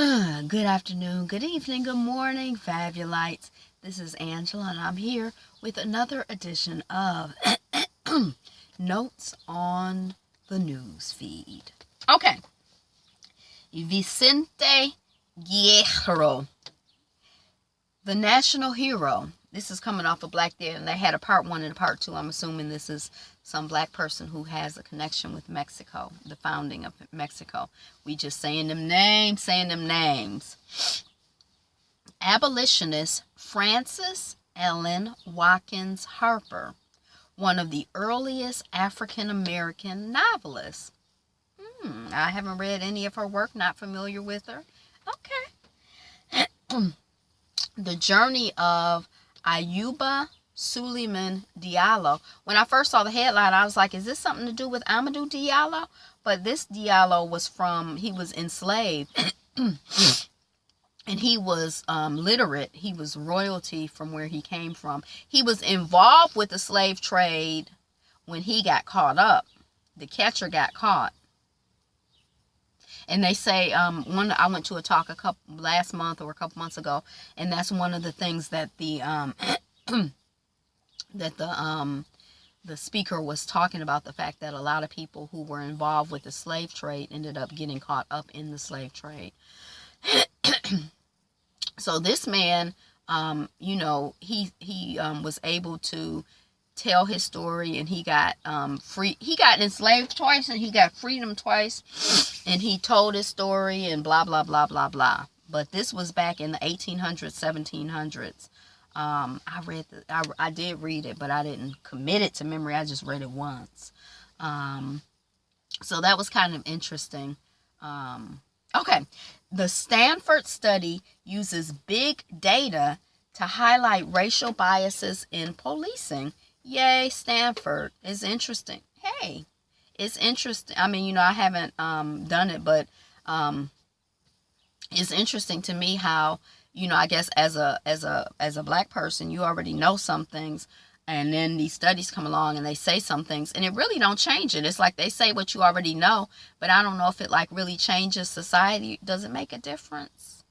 Good afternoon, good evening, good morning, Fabulites. This is Angela, and I'm here with another edition of Notes on the Newsfeed. Okay. Vicente Guerrero, the national hero. This is coming off of Black Day, and they had a part 1 and a part 2. I'm assuming this is some black person who has a connection with Mexico, the founding of Mexico. We just saying them names. Abolitionist Frances Ellen Watkins Harper, one of the earliest African-American novelists. I haven't read any of her work, not familiar with her. Okay. The journey of Ayuba Suleiman Diallo. When I first saw the headline, I was like, is this something to do with Amadou Diallo? But this Diallo was he was enslaved. And he was literate. He was royalty from where he came from. He was involved with the slave trade when he got caught up. The catcher got caught. And they say, I went to a talk last month or a couple months ago, and that's one of the things that the the speaker was talking about, the fact that a lot of people who were involved with the slave trade ended up getting caught up in the slave trade. So this man, he was able to tell his story, and he got free. He got enslaved twice, and he got freedom twice, and he told his story and blah blah blah blah blah. But this was back in the 1800s, 1700s. I did read it, but I didn't commit it to memory. I just read it once. So that was kind of interesting. Okay. The Stanford study uses big data to highlight racial biases in policing. Yay, Stanford. It's interesting. Hey, it's interesting. I mean, I haven't done it, but it's interesting to me how, I guess as a black person, you already know some things, and then these studies come along and they say some things, and it really don't change it. It's like they say what you already know, but I don't know if it really changes society. Does it make a difference?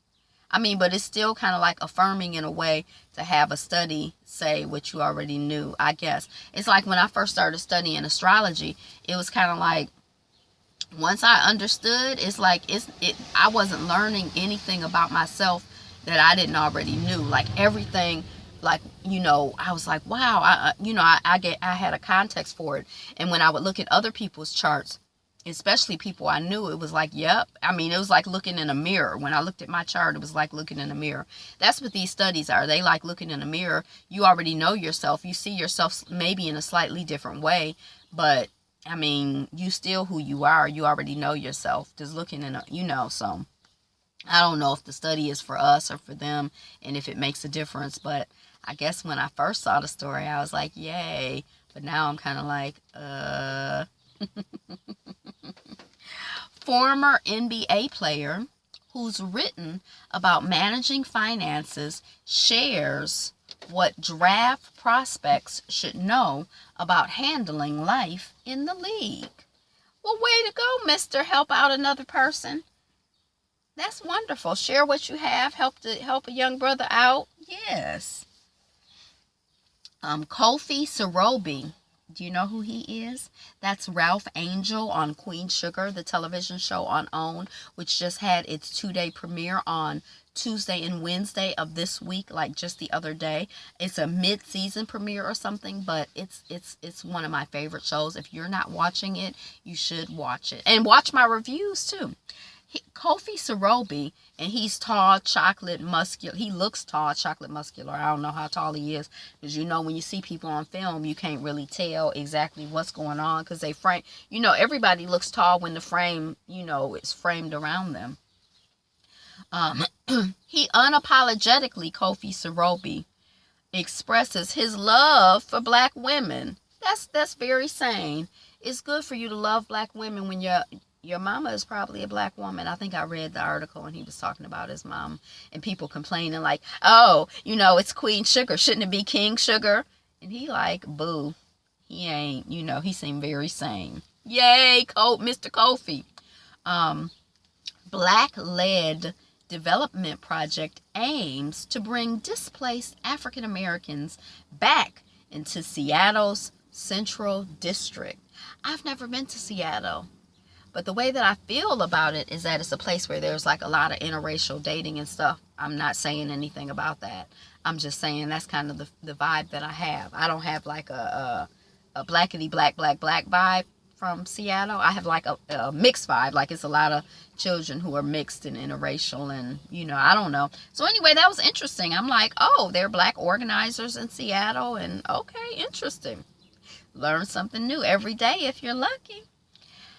I mean, but it's still kind of like affirming in a way to have a study say what you already knew, I guess. It's like when I first started studying astrology, it was kind of like, once I understood, it's like I wasn't learning anything about myself that I didn't already knew. Like everything, I was like, wow, I had a context for it. And when I would look at other people's charts, especially people I knew, it was like, yep. I mean, it was like looking in a mirror. When I looked at my chart, it was like looking in a mirror. That's what these studies are. They like looking in a mirror. You already know yourself. You see yourself maybe in a slightly different way, but I mean, you still who you are. You already know yourself. Just looking in so I don't know if the study is for us or for them and if it makes a difference, but I guess when I first saw the story, I was like, yay. But now I'm kind of like, Former NBA player who's written about managing finances shares what draft prospects should know about handling life in the league. Well, way to go, Mr. Help out another person. That's wonderful. Share what you have. Help a young brother out. Yes. Kofi Siriboe. Do you know who he is? That's Ralph Angel on Queen Sugar, the television show on OWN, which just had its 2-day premiere on Tuesday and Wednesday of this week, like just the other day. It's a mid-season premiere or something, but it's one of my favorite shows. If you're not watching it, you should watch it. And watch my reviews too. Kofi Siriboe, and he's tall, chocolate, muscular. He looks tall, chocolate, muscular. I don't know how tall he is, because when you see people on film, you can't really tell exactly what's going on, because they frame, everybody looks tall when the frame, is framed around them. He unapologetically, Kofi Siriboe, expresses his love for black women. That's very sane. It's good for you to love black women when your mama is probably a black woman. I think I read the article and he was talking about his mom and people complaining like, oh, it's Queen Sugar. Shouldn't it be King Sugar? And he like, boo. He ain't, he seemed very sane. Yay, Mr. Kofi. Black-led development project aims to bring displaced African Americans back into Seattle's Central District. I've never been to Seattle, but the way that I feel about it is that it's a place where there's like a lot of interracial dating and stuff. I'm not saying anything about that. I'm just saying that's kind of the vibe that I have. I don't have like a blackity black vibe from Seattle. I have like a mixed vibe. Like it's a lot of children who are mixed and interracial, and I don't know. So anyway, that was interesting. I'm like, oh, there are black organizers in Seattle, and okay, interesting. Learn something new every day if you're lucky.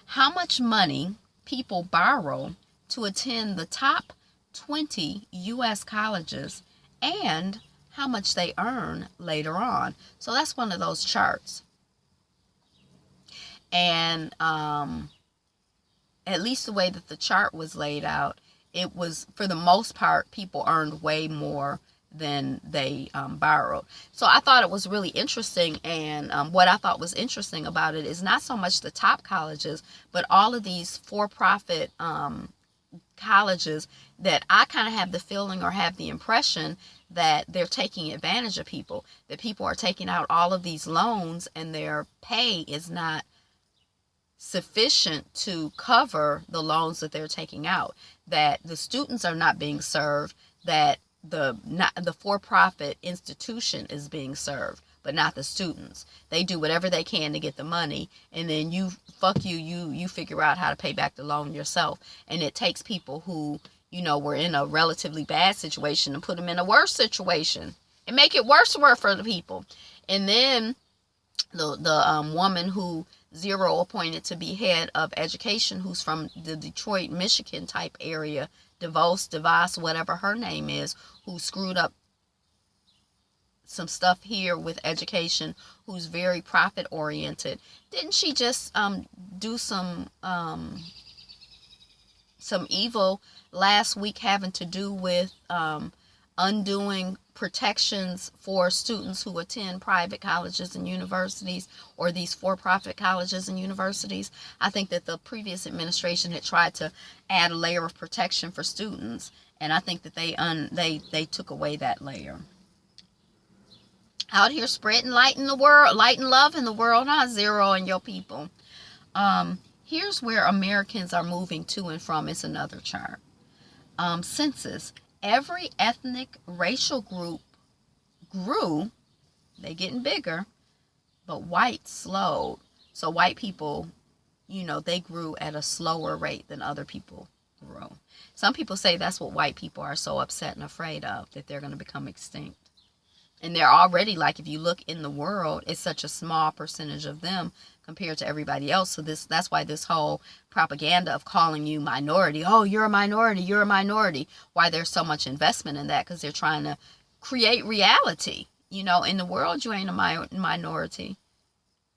How much money people borrow to attend the top 20 U.S. colleges and how much they earn later on. So that's one of those charts. And at least the way that the chart was laid out, it was, for the most part, people earned way more than they borrowed. So I thought it was really interesting, and what I thought was interesting about it is not so much the top colleges, but all of these for-profit colleges that I kind of have the feeling or have the impression that they're taking advantage of people, that people are taking out all of these loans and their pay is not sufficient to cover the loans that they're taking out, that the students are not being served, that the for-profit institution is being served, but not the students. They do whatever they can to get the money, and then you figure out how to pay back the loan yourself. And it takes people who were in a relatively bad situation and put them in a worse situation and make it worse for the people. And then the woman who Zero appointed to be head of education, who's from the Detroit, Michigan type area, DeVos, whatever her name is, who screwed up some stuff here with education, who's very profit oriented. Didn't she just do some evil last week having to do with undoing protections for students who attend private colleges and universities, or these for-profit colleges and universities? I think that the previous administration had tried to add a layer of protection for students, and I think that they took away that layer. Out here spreading light in the world, light and love in the world, not Zero and your people. Here's where Americans are moving to and from. It's another chart. Census. Every ethnic racial group grew. They're getting bigger, but whites slowed. So white people, they grew at a slower rate than other people grew. Some people say that's what white people are so upset and afraid of, that they're going to become extinct. And they're already, like, if you look in the world, it's such a small percentage of them compared to everybody else. So that's why this whole propaganda of calling you minority, oh, you're a minority, why there's so much investment in that, because they're trying to create reality. In the world, you ain't a minority.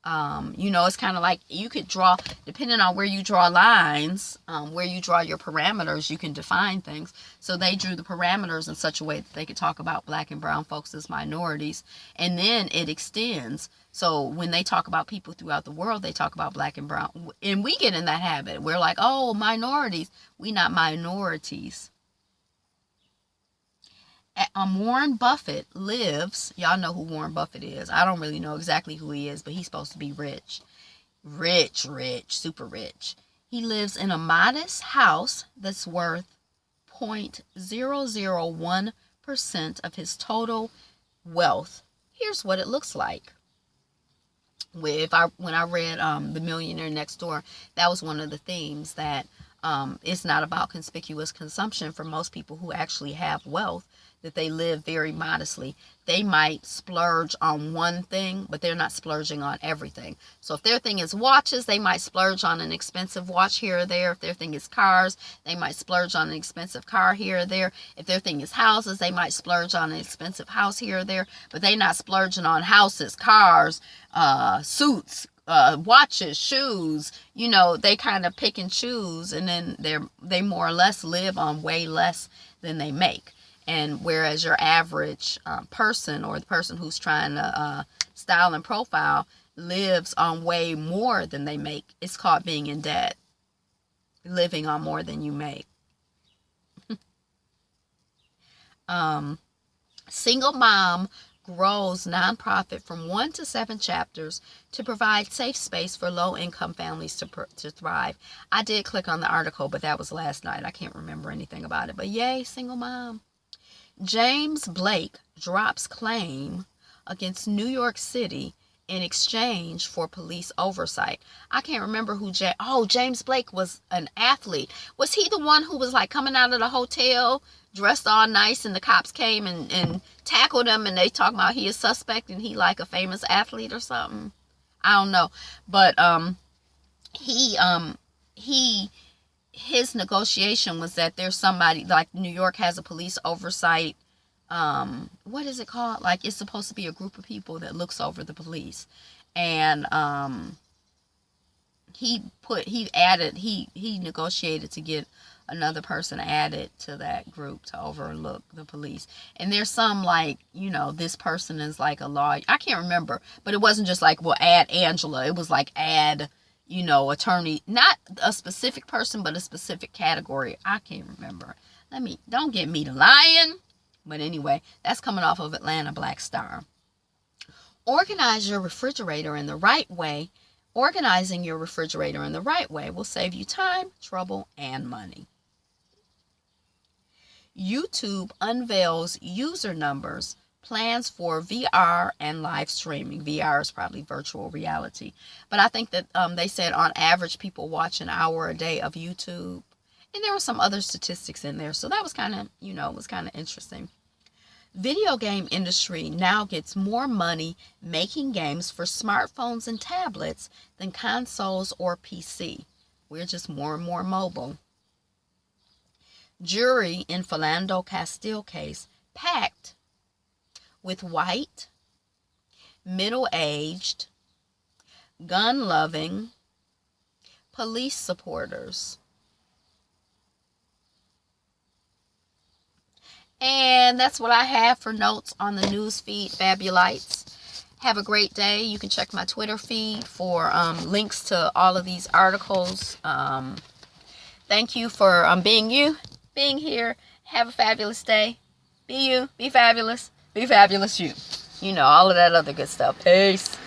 It's kind of like you could draw, depending on where you draw lines, where you draw your parameters, you can define things. So they drew the parameters in such a way that they could talk about black and brown folks as minorities. And then it extends. So when they talk about people throughout the world, they talk about black and brown. And we get in that habit. We're like, oh, minorities. We not minorities. Warren Buffett lives, y'all know who Warren Buffett is. I don't really know exactly who he is, but he's supposed to be rich, super rich. He lives in a modest house that's worth 0.001% of his total wealth. Here's what it looks like. When I read The Millionaire Next Door, that was one of the themes, that it's not about conspicuous consumption for most people who actually have wealth, that they live very modestly. They might splurge on one thing, but they're not splurging on everything. So if their thing is watches, they might splurge on an expensive watch here or there. If their thing is cars, they might splurge on an expensive car here or there. If their thing is houses, they might splurge on an expensive house here or there. But they're not splurging on houses, cars, suits, watches, shoes. They kind of pick and choose, and then they more or less live on way less than they make. And whereas your average person, or the person who's trying to style and profile, lives on way more than they make, it's called being in debt. Living on more than you make. Single mom grows nonprofit from 1 to 7 chapters to provide safe space for low-income families to thrive. I did click on the article, but that was last night. I can't remember anything about it. But yay, single mom. James Blake drops claim against New York City in exchange for police oversight. I can't remember who James Blake was an athlete. Was he the one who was like coming out of the hotel dressed all nice and the cops came and tackled him and they talking about he is suspect and he like a famous athlete or something? I don't know. But his negotiation was that there's somebody, like New York has a police oversight, what is it called? Like it's supposed to be a group of people that looks over the police. And he negotiated to get another person added to that group to overlook the police. And there's some like, this person is like a lawyer. I can't remember, but it wasn't just like, well, add Angela. It was like add, attorney, not a specific person, but a specific category. I can't remember. Don't get me to lying. But anyway, that's coming off of Atlanta Black Star. Organize your refrigerator in the right way. Organizing your refrigerator in the right way will save you time, trouble, and money. YouTube unveils user numbers, plans for VR and live streaming. VR is probably virtual reality. But I think that they said on average people watch an hour a day of YouTube. And there were some other statistics in there. So that was kind of, interesting. Video game industry now gets more money making games for smartphones and tablets than consoles or PC. We're just more and more mobile. Jury in Philando Castile case packed with white, middle-aged, gun-loving police supporters. And that's what I have for notes on the news feed, Fabulites. Have a great day. You can check my Twitter feed for links to all of these articles. Thank you for being here. Have a fabulous day. Be you. Be fabulous. Be fabulous you. All of that other good stuff. Peace.